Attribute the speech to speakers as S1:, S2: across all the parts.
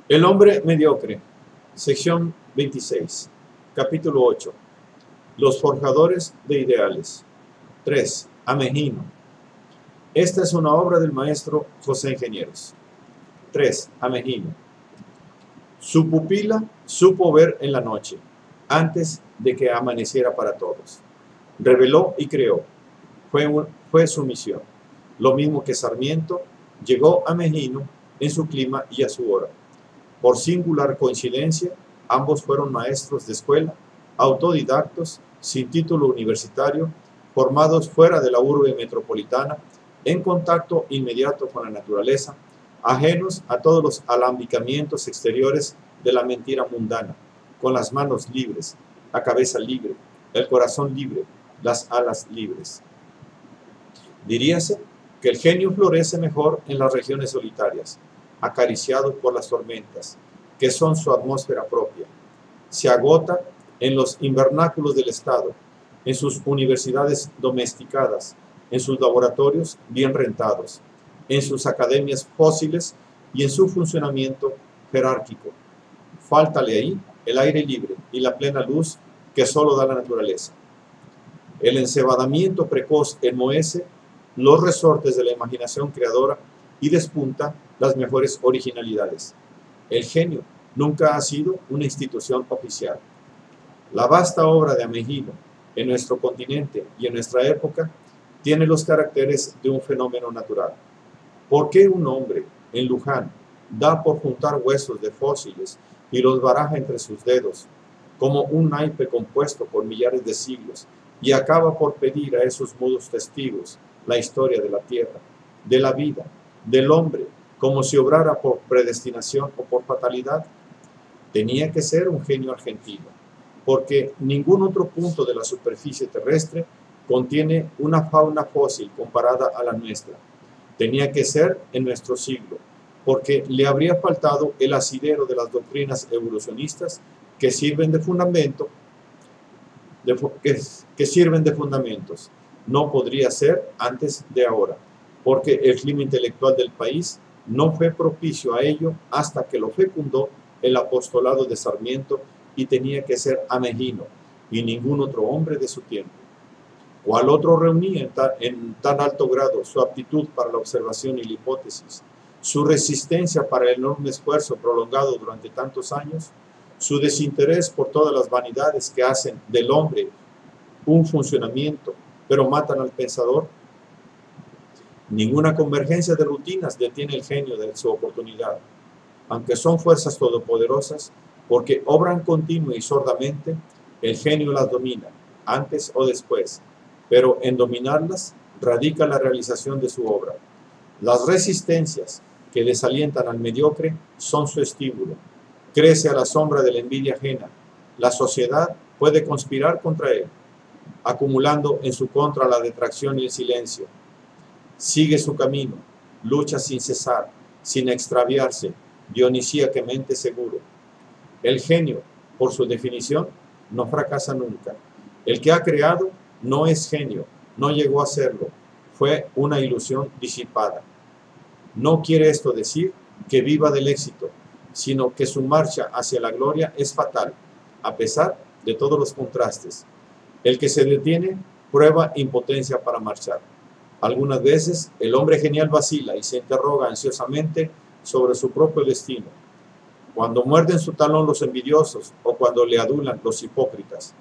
S1: El hombre mediocre, sección 26, capítulo 8. Los forjadores de ideales. 3. Amegino. Esta es una obra del maestro José Ingenieros. 3. Amegino. Su pupila supo ver en la noche, antes de que amaneciera para todos. Reveló y creó. Fue su misión. Lo mismo que Sarmiento, llegó a Megino en su clima y a su hora. Por singular coincidencia, ambos fueron maestros de escuela, autodidactos, sin título universitario, formados fuera de la urbe metropolitana, en contacto inmediato con la naturaleza, ajenos a todos los alambicamientos exteriores de la mentira mundana, con las manos libres, la cabeza libre, el corazón libre, las alas libres. Diríase que el genio florece mejor en las regiones solitarias, acariciado por las tormentas, que son su atmósfera propia. Se agota en los invernáculos del Estado, en sus universidades domesticadas, en sus laboratorios bien rentados, en sus academias fósiles y en su funcionamiento jerárquico. Fáltale ahí el aire libre y la plena luz que solo da la naturaleza. El encebadamiento precoz enmohece los resortes de la imaginación creadora y despunta las mejores originalidades. El genio nunca ha sido una institución oficial. La vasta obra de Amegino en nuestro continente y en nuestra época tiene los caracteres de un fenómeno natural. ¿Por qué un hombre en Luján da por juntar huesos de fósiles y los baraja entre sus dedos, como un naipe compuesto por millares de siglos, y acaba por pedir a esos mudos testigos la historia de la tierra, de la vida, del hombre, como si obrara por predestinación o por fatalidad? Tenía que ser un genio argentino, porque ningún otro punto de la superficie terrestre contiene una fauna fósil comparada a la nuestra. Tenía que ser en nuestro siglo, porque le habría faltado el asidero de las doctrinas evolucionistas que sirven de fundamento, que sirven de fundamentos. No podría ser antes de ahora, porque el clima intelectual del país no fue propicio a ello hasta que lo fecundó el apostolado de Sarmiento, y tenía que ser Amegino y ningún otro hombre de su tiempo. ¿Cuál otro reunía en tan alto grado su aptitud para la observación y la hipótesis, su resistencia para el enorme esfuerzo prolongado durante tantos años, su desinterés por todas las vanidades que hacen del hombre un funcionamiento, pero matan al pensador? Ninguna convergencia de rutinas detiene el genio de su oportunidad, aunque son fuerzas todopoderosas, porque obran continua y sordamente, el genio las domina, antes o después, pero en dominarlas radica la realización de su obra. Las resistencias que desalientan al mediocre son su estímulo. Crece a la sombra de la envidia ajena. La sociedad puede conspirar contra él, acumulando en su contra la detracción y el silencio. Sigue su camino, lucha sin cesar, sin extraviarse, dionisíacamente seguro. El genio, por su definición, no fracasa nunca. El que ha creado no es genio, no llegó a serlo, fue una ilusión disipada. No quiere esto decir que viva del éxito, sino que su marcha hacia la gloria es fatal, a pesar de todos los contrastes. El que se detiene prueba impotencia para marchar. Algunas veces el hombre genial vacila y se interroga ansiosamente sobre su propio destino, cuando muerden su talón los envidiosos o cuando le adulan los hipócritas.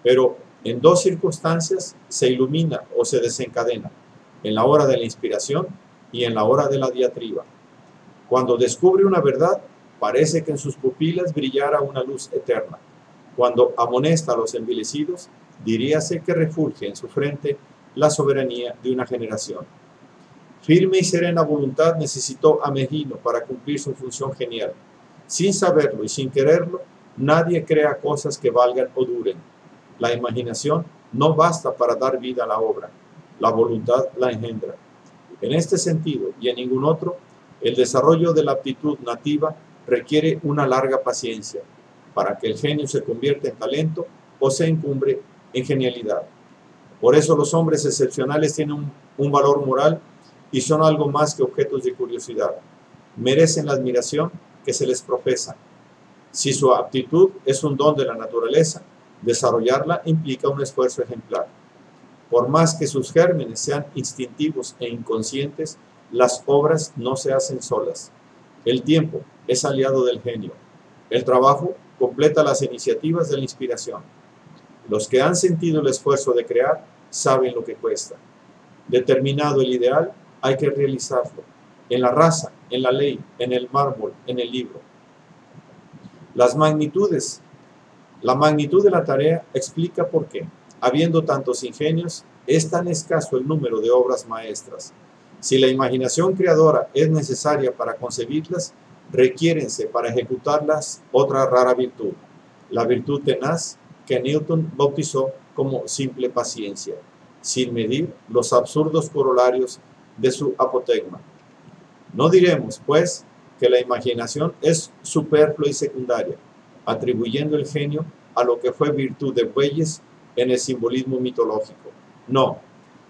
S1: Pero en dos circunstancias se ilumina o se desencadena: en la hora de la inspiración y en la hora de la diatriba. Cuando descubre una verdad, parece que en sus pupilas brillara una luz eterna. Cuando amonesta a los envilecidos, diríase que refulge en su frente la soberanía de una generación. Firme y serena voluntad necesitó Amegino para cumplir su función genial. Sin saberlo y sin quererlo, nadie crea cosas que valgan o duren. La imaginación no basta para dar vida a la obra, la voluntad la engendra. En este sentido, y en ningún otro, el desarrollo de la aptitud nativa requiere una larga paciencia, para que el genio se convierta en talento o se encumbre en genialidad. Por eso los hombres excepcionales tienen un valor moral y son algo más que objetos de curiosidad. Merecen la admiración que se les profesa. Si su aptitud es un don de la naturaleza, desarrollarla implica un esfuerzo ejemplar. Por más que sus gérmenes sean instintivos e inconscientes, las obras no se hacen solas. El tiempo es aliado del genio. El trabajo completa las iniciativas de la inspiración. Los que han sentido el esfuerzo de crear saben lo que cuesta. Determinado el ideal, hay que realizarlo. En la raza, en la ley, en el mármol, en el libro. La magnitud de la tarea explica por qué, habiendo tantos ingenios, es tan escaso el número de obras maestras. Si la imaginación creadora es necesaria para concebirlas, requiérense para ejecutarlas otra rara virtud, la virtud tenaz que Newton bautizó como simple paciencia, sin medir los absurdos corolarios de su apotegma. No diremos, pues, que la imaginación es superflua y secundaria, atribuyendo el genio a lo que fue virtud de bueyes en el simbolismo mitológico. No,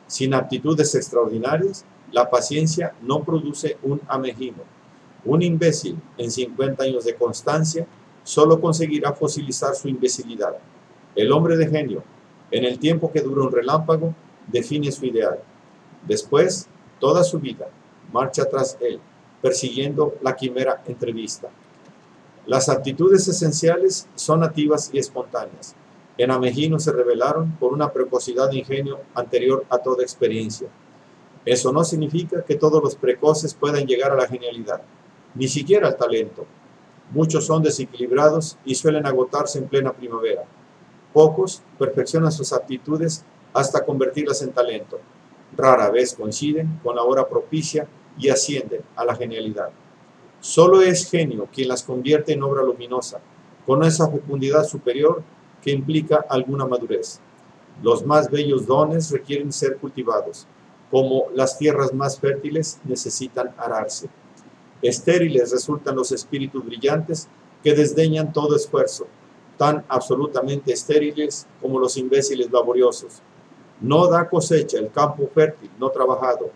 S1: sin aptitudes extraordinarias, la paciencia no produce un amejino. Un imbécil en 50 años de constancia solo conseguirá fosilizar su imbecilidad. El hombre de genio, en el tiempo que dura un relámpago, define su ideal. Después, toda su vida marcha tras él, persiguiendo la quimera entrevista. Las aptitudes esenciales son nativas y espontáneas. En Amegino se revelaron por una precocidad de ingenio anterior a toda experiencia. Eso no significa que todos los precoces puedan llegar a la genialidad, ni siquiera al talento. Muchos son desequilibrados y suelen agotarse en plena primavera. Pocos perfeccionan sus aptitudes hasta convertirlas en talento. Rara vez coinciden con la hora propicia y ascienden a la genialidad. Solo es genio quien las convierte en obra luminosa, con esa fecundidad superior que implica alguna madurez. Los más bellos dones requieren ser cultivados, como las tierras más fértiles necesitan ararse. Estériles resultan los espíritus brillantes que desdeñan todo esfuerzo, tan absolutamente estériles como los imbéciles laboriosos. No da cosecha el campo fértil no trabajado,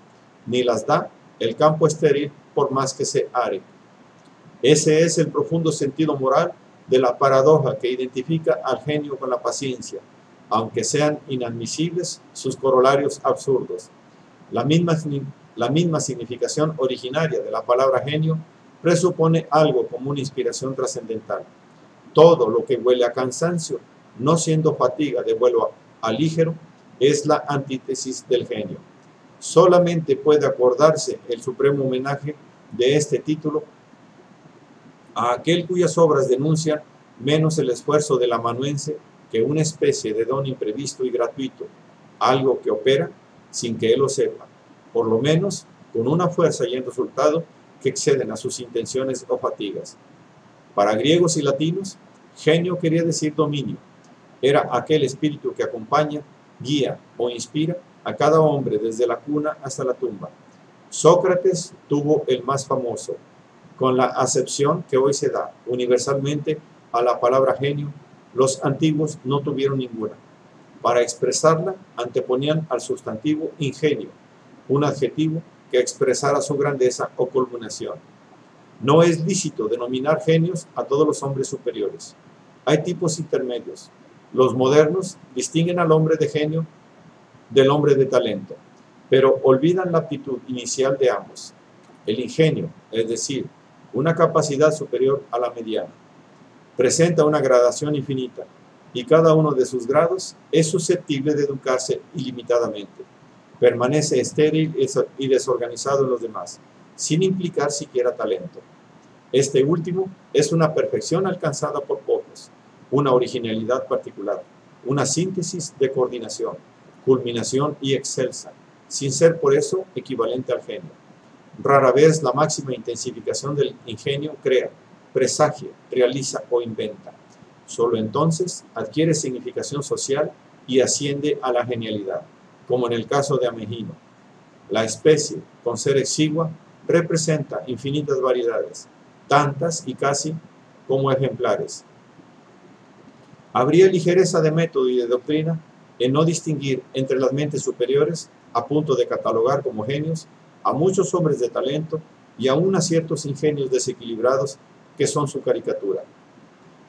S1: ni las da el campo estéril por más que se are. Ese es el profundo sentido moral de la paradoja que identifica al genio con la paciencia, aunque sean inadmisibles sus corolarios absurdos. La misma significación originaria de la palabra genio presupone algo como una inspiración trascendental. Todo lo que huele a cansancio, no siendo fatiga de vuelo a ligero, es la antítesis del genio. Solamente puede acordarse el supremo homenaje de este título a aquel cuyas obras denuncian menos el esfuerzo del amanuense que una especie de don imprevisto y gratuito, algo que opera sin que él lo sepa, por lo menos con una fuerza y en resultado que exceden a sus intenciones o fatigas. Para griegos y latinos, genio quería decir dominio. Era aquel espíritu que acompaña, guía o inspira a cada hombre desde la cuna hasta la tumba. Sócrates tuvo el más famoso, con la acepción que hoy se da universalmente a la palabra genio. Los antiguos no tuvieron ninguna. Para expresarla anteponían al sustantivo ingenio, un adjetivo que expresara su grandeza o culminación. No es lícito denominar genios a todos los hombres superiores. Hay tipos intermedios. Los modernos distinguen al hombre de genio del hombre de talento, pero olvidan la aptitud inicial de ambos. El ingenio, es decir, una capacidad superior a la mediana, presenta una gradación infinita y cada uno de sus grados es susceptible de educarse ilimitadamente. Permanece estéril y desorganizado en los demás, sin implicar siquiera talento. Este último es una perfección alcanzada por pocos, una originalidad particular, una síntesis de coordinación, culminación y excelsa, sin ser por eso equivalente al genio. Rara vez la máxima intensificación del ingenio crea, presagia, realiza o inventa. Solo entonces adquiere significación social y asciende a la genialidad, como en el caso de Amegino. La especie, con ser exigua, representa infinitas variedades, tantas y casi como ejemplares. Habría ligereza de método y de doctrina en no distinguir entre las mentes superiores, a punto de catalogar como genios, a muchos hombres de talento y aún a ciertos ingenios desequilibrados que son su caricatura.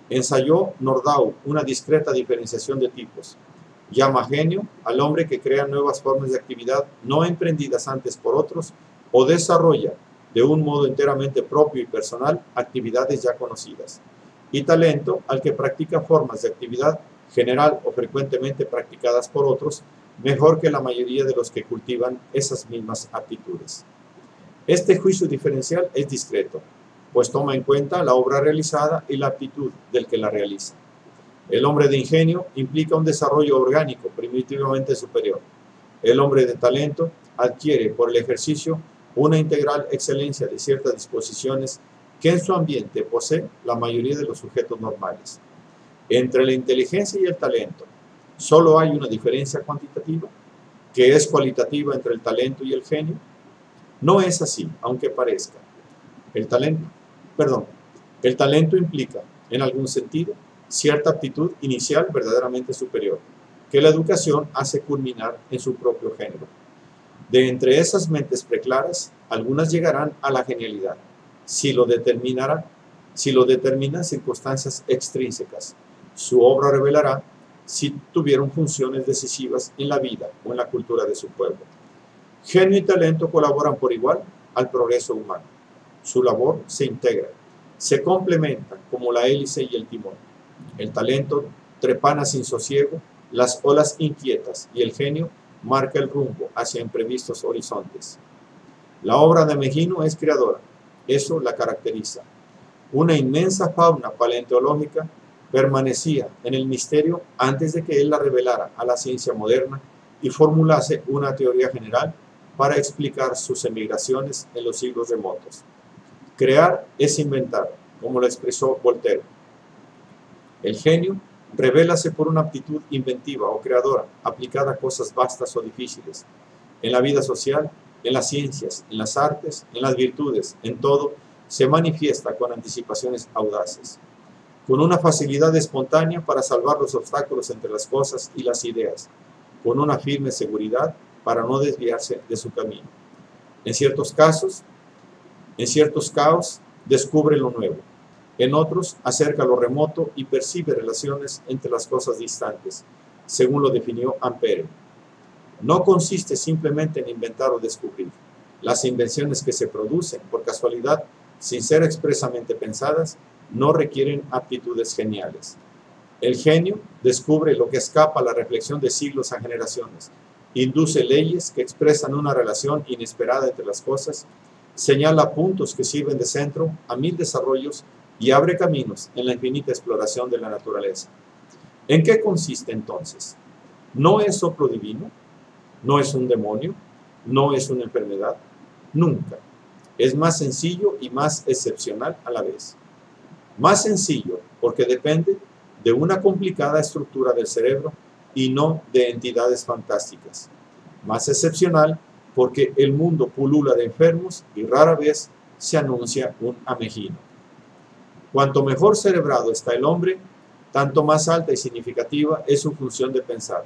S1: Ensayó Nordau una discreta diferenciación de tipos. Llama genio al hombre que crea nuevas formas de actividad no emprendidas antes por otros o desarrolla de un modo enteramente propio y personal actividades ya conocidas. Y talento al que practica formas de actividad general o frecuentemente practicadas por otros mejor que la mayoría de los que cultivan esas mismas aptitudes. Este juicio diferencial es discreto, pues toma en cuenta la obra realizada y la aptitud del que la realiza. El hombre de ingenio implica un desarrollo orgánico primitivamente superior. El hombre de talento adquiere por el ejercicio una integral excelencia de ciertas disposiciones que en su ambiente posee la mayoría de los sujetos normales. Entre la inteligencia y el talento, solo hay una diferencia cuantitativa, que es cualitativa entre el talento y el genio. No es así, aunque parezca. El talento implica, en algún sentido, cierta aptitud inicial verdaderamente superior, que la educación hace culminar en su propio género. De entre esas mentes preclaras, algunas llegarán a la genialidad, si lo determinan circunstancias extrínsecas. Su obra revelará si tuvieron funciones decisivas en la vida o en la cultura de su pueblo. Genio y talento colaboran por igual al progreso humano. Su labor se integra, se complementan como la hélice y el timón. El talento trepana sin sosiego las olas inquietas y el genio marca el rumbo hacia imprevistos horizontes. La obra de Megino es creadora, eso la caracteriza. Una inmensa fauna paleontológica permanecía en el misterio antes de que él la revelara a la ciencia moderna y formulase una teoría general para explicar sus emigraciones en los siglos remotos. Crear es inventar, como lo expresó Voltaire. El genio revélase por una aptitud inventiva o creadora aplicada a cosas vastas o difíciles, en la vida social, en las ciencias, en las artes, en las virtudes, en todo, se manifiesta con anticipaciones audaces, con una facilidad espontánea para salvar los obstáculos entre las cosas y las ideas, con una firme seguridad para no desviarse de su camino. En ciertos casos, descubre lo nuevo. En otros, acerca lo remoto y percibe relaciones entre las cosas distantes, según lo definió Ampère. No consiste simplemente en inventar o descubrir. Las invenciones que se producen por casualidad, sin ser expresamente pensadas, no requieren aptitudes geniales. El genio descubre lo que escapa a la reflexión de siglos a generaciones, induce leyes que expresan una relación inesperada entre las cosas, señala puntos que sirven de centro a mil desarrollos y abre caminos en la infinita exploración de la naturaleza. ¿En qué consiste entonces? ¿No es soplo divino? ¿No es un demonio? ¿No es una enfermedad? Nunca. Es más sencillo y más excepcional a la vez. Más sencillo porque depende de una complicada estructura del cerebro y no de entidades fantásticas. Más excepcional porque el mundo pulula de enfermos y rara vez se anuncia un amegino. Cuanto mejor cerebrado está el hombre, tanto más alta y significativa es su función de pensar.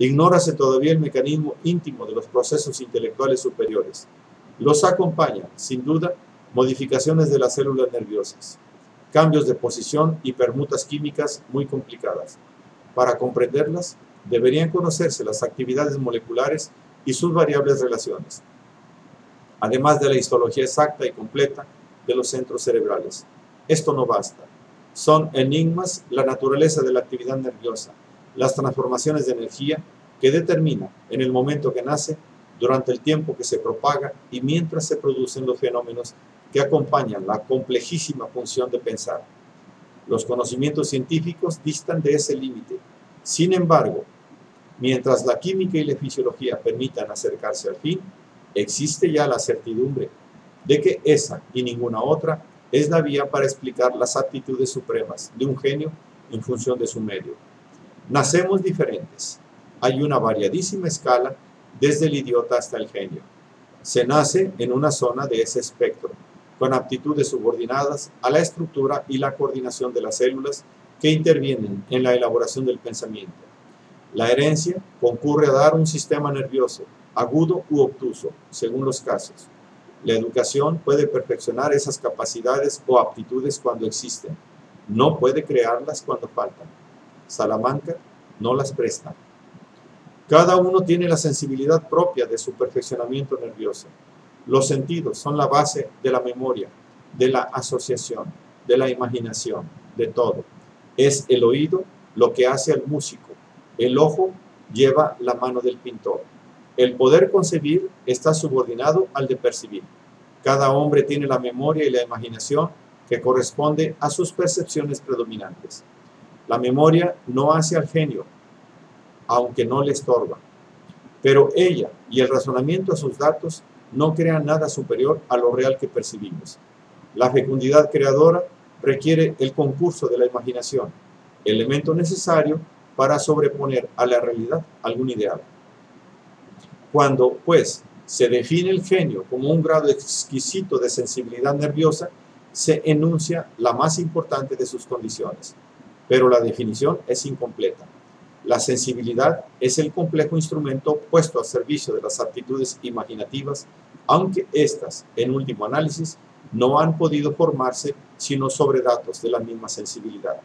S1: Ignórase todavía el mecanismo íntimo de los procesos intelectuales superiores. Los acompañan, sin duda, modificaciones de las células nerviosas, cambios de posición y permutas químicas muy complicadas. Para comprenderlas, deberían conocerse las actividades moleculares y sus variables relaciones, además de la histología exacta y completa de los centros cerebrales. Esto no basta. Son enigmas la naturaleza de la actividad nerviosa, las transformaciones de energía que determina en el momento que nace, durante el tiempo que se propaga y mientras se producen los fenómenos que acompañan la complejísima función de pensar. Los conocimientos científicos distan de ese límite. Sin embargo, mientras la química y la fisiología permitan acercarse al fin, existe ya la certidumbre de que esa y ninguna otra es la vía para explicar las aptitudes supremas de un genio en función de su medio. Nacemos diferentes. Hay una variadísima escala desde el idiota hasta el genio. Se nace en una zona de ese espectro, con aptitudes subordinadas a la estructura y la coordinación de las células que intervienen en la elaboración del pensamiento. La herencia concurre a dar un sistema nervioso, agudo u obtuso, según los casos. La educación puede perfeccionar esas capacidades o aptitudes cuando existen. No puede crearlas cuando faltan. Salamanca no las presta. Cada uno tiene la sensibilidad propia de su perfeccionamiento nervioso. Los sentidos son la base de la memoria, de la asociación, de la imaginación, de todo. Es el oído lo que hace al músico. El ojo lleva la mano del pintor. El poder concebir está subordinado al de percibir. Cada hombre tiene la memoria y la imaginación que corresponde a sus percepciones predominantes. La memoria no hace al genio, aunque no le estorba. Pero ella y el razonamiento a sus datos no crean nada superior a lo real que percibimos. La fecundidad creadora requiere el concurso de la imaginación, elemento necesario para sobreponer a la realidad algún ideal. Cuando, pues, se define el genio como un grado exquisito de sensibilidad nerviosa, se enuncia la más importante de sus condiciones, pero la definición es incompleta. La sensibilidad es el complejo instrumento puesto al servicio de las aptitudes imaginativas, aunque éstas, en último análisis, no han podido formarse sino sobre datos de la misma sensibilidad.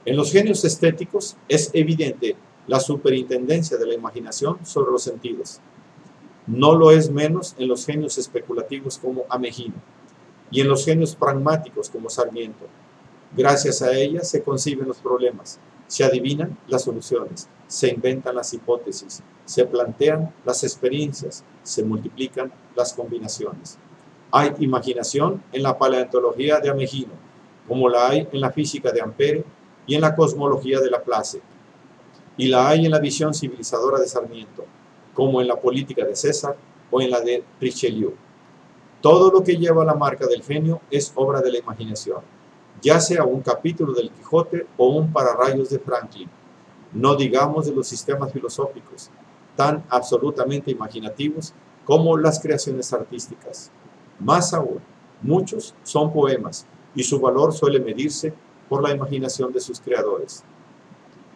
S1: En los genios estéticos es evidente la superintendencia de la imaginación sobre los sentidos. No lo es menos en los genios especulativos como Amegino y en los genios pragmáticos como Sarmiento. Gracias a ella se conciben los problemas, se adivinan las soluciones, se inventan las hipótesis, se plantean las experiencias, se multiplican las combinaciones. Hay imaginación en la paleontología de Amegino, como la hay en la física de Ampère y en la cosmología de Laplace, y la hay en la visión civilizadora de Sarmiento, como en la política de César o en la de Richelieu. Todo lo que lleva la marca del genio es obra de la imaginación, ya sea un capítulo del Quijote o un pararrayos de Franklin, no digamos de los sistemas filosóficos, tan absolutamente imaginativos como las creaciones artísticas. Más aún, muchos son poemas y su valor suele medirse por la imaginación de sus creadores.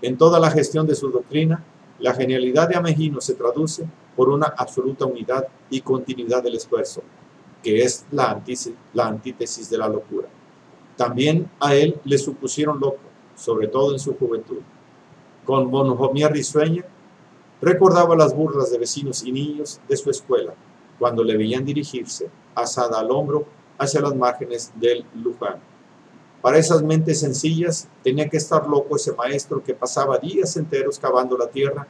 S1: En toda la gestión de su doctrina, la genialidad de Amegino se traduce por una absoluta unidad y continuidad del esfuerzo, que es la antítesis de la locura. También a él le supusieron loco, sobre todo en su juventud. Con bonhomia risueña, recordaba las burlas de vecinos y niños de su escuela, cuando le veían dirigirse, asada al hombro, hacia las márgenes del Luján. Para esas mentes sencillas tenía que estar loco ese maestro que pasaba días enteros cavando la tierra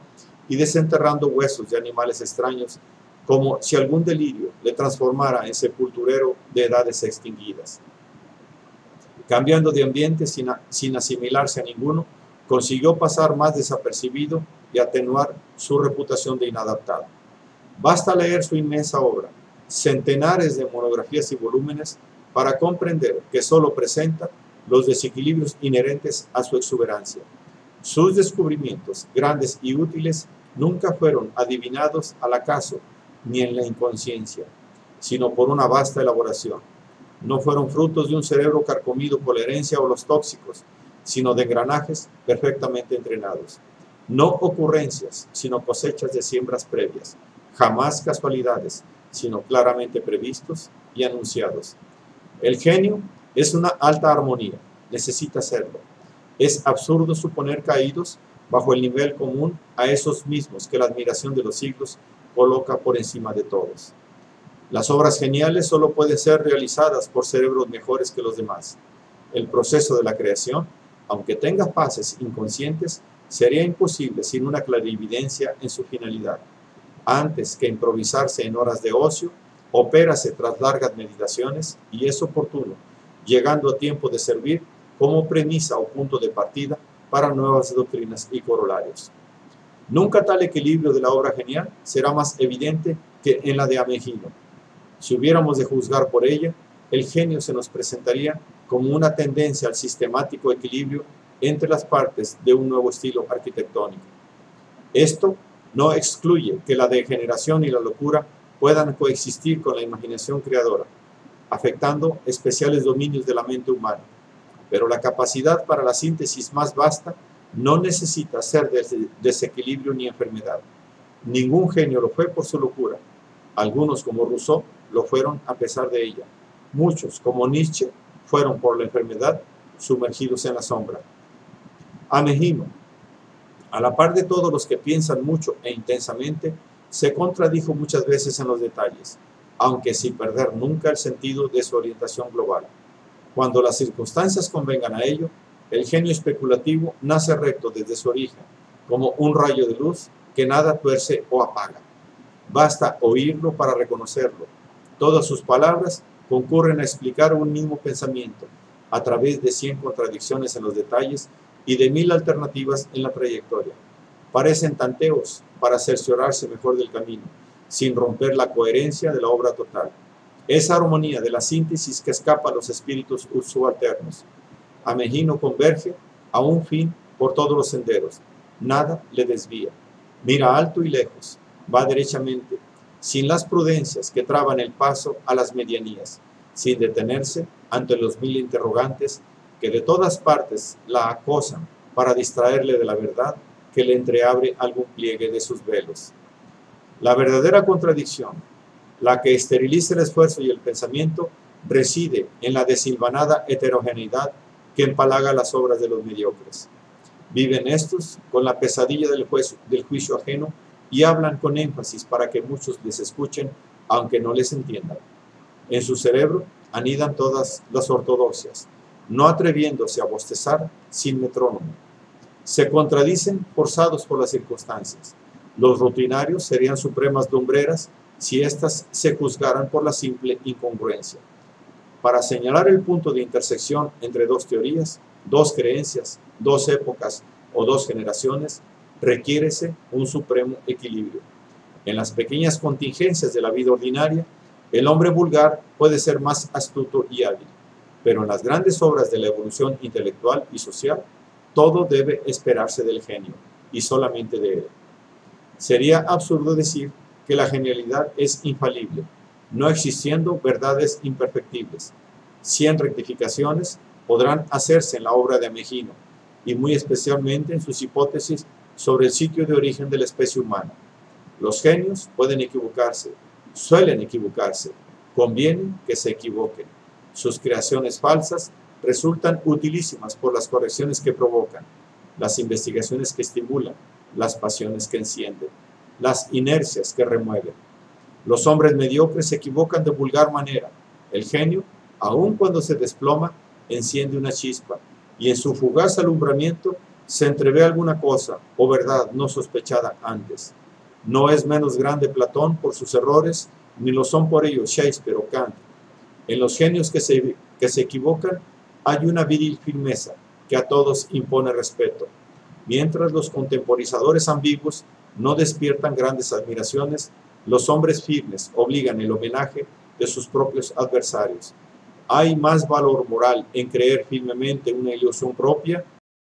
S1: y desenterrando huesos de animales extraños, como si algún delirio le transformara en sepulturero de edades extinguidas. Cambiando de ambiente sin asimilarse a ninguno, consiguió pasar más desapercibido y atenuar su reputación de inadaptado. Basta leer su inmensa obra, centenares de monografías y volúmenes, para comprender que solo presenta los desequilibrios inherentes a su exuberancia. Sus descubrimientos, grandes y útiles, nunca fueron adivinados al acaso ni en la inconsciencia, sino por una vasta elaboración. No fueron frutos de un cerebro carcomido por la herencia o los tóxicos, sino de engranajes perfectamente entrenados. No ocurrencias, sino cosechas de siembras previas. Jamás casualidades, sino claramente previstos y anunciados. El genio es una alta armonía, necesita serlo. Es absurdo suponer caídos bajo el nivel común a esos mismos que la admiración de los siglos coloca por encima de todos. Las obras geniales solo pueden ser realizadas por cerebros mejores que los demás. El proceso de la creación, aunque tenga fases inconscientes, sería imposible sin una clarividencia en su finalidad. Antes que improvisarse en horas de ocio, opérase tras largas meditaciones y es oportuno, llegando a tiempo de servir como premisa o punto de partida para nuevas doctrinas y corolarios. Nunca tal equilibrio de la obra genial será más evidente que en la de Amegino. Si hubiéramos de juzgar por ella, el genio se nos presentaría como una tendencia al sistemático equilibrio entre las partes de un nuevo estilo arquitectónico. Esto no excluye que la degeneración y la locura puedan coexistir con la imaginación creadora, afectando especiales dominios de la mente humana. Pero la capacidad para la síntesis más vasta no necesita ser desequilibrio ni enfermedad. Ningún genio lo fue por su locura. Algunos, como Rousseau, lo fueron a pesar de ella. Muchos, como Nietzsche, fueron por la enfermedad sumergidos en la sombra. Amehino, a la par de todos los que piensan mucho e intensamente, se contradijo muchas veces en los detalles, aunque sin perder nunca el sentido de su orientación global. Cuando las circunstancias convengan a ello, el genio especulativo nace recto desde su origen, como un rayo de luz que nada tuerce o apaga. Basta oírlo para reconocerlo. Todas sus palabras concurren a explicar un mismo pensamiento, a través de 100 contradicciones en los detalles y de 1000 alternativas en la trayectoria. Parecen tanteos para cerciorarse mejor del camino, sin romper la coherencia de la obra total. Esa armonía de la síntesis que escapa a los espíritus subalternos. Amehino converge a un fin por todos los senderos. Nada le desvía. Mira alto y lejos. Va derechamente, sin las prudencias que traban el paso a las medianías, sin detenerse ante los 1000 interrogantes que de todas partes la acosan para distraerle de la verdad que le entreabre algún pliegue de sus velos. La verdadera contradicción, la que esteriliza el esfuerzo y el pensamiento, reside en la desilvanada heterogeneidad que empalaga las obras de los mediocres. Viven estos con la pesadilla del juicio ajeno y hablan con énfasis para que muchos les escuchen, aunque no les entiendan. En su cerebro anidan todas las ortodoxias, no atreviéndose a bostezar sin metrónomo. Se contradicen forzados por las circunstancias. Los rutinarios serían supremas lumbreras si éstas se juzgaran por la simple incongruencia. Para señalar el punto de intersección entre dos teorías, dos creencias, dos épocas o dos generaciones, requiérese un supremo equilibrio. En las pequeñas contingencias de la vida ordinaria, el hombre vulgar puede ser más astuto y hábil, pero en las grandes obras de la evolución intelectual y social, todo debe esperarse del genio, y solamente de él. Sería absurdo decir que la genialidad es infalible, no existiendo verdades imperfectibles. 100 rectificaciones podrán hacerse en la obra de Amehino, y muy especialmente en sus hipótesis sobre el sitio de origen de la especie humana. Los genios pueden equivocarse, suelen equivocarse, conviene que se equivoquen. Sus creaciones falsas resultan utilísimas por las correcciones que provocan, las investigaciones que estimulan, las pasiones que encienden, las inercias que remueven. Los hombres mediocres se equivocan de vulgar manera. El genio, aun cuando se desploma, enciende una chispa, y en su fugaz alumbramiento se entrevé alguna cosa o verdad no sospechada antes. No es menos grande Platón por sus errores, ni lo son por ello Shakespeare o Kant. En los genios que se equivocan hay una viril firmeza que a todos impone respeto, mientras los contemporizadores ambiguos no despiertan grandes admiraciones, los hombres firmes obligan el homenaje de sus propios adversarios. Hay más valor moral en creer firmemente una ilusión propia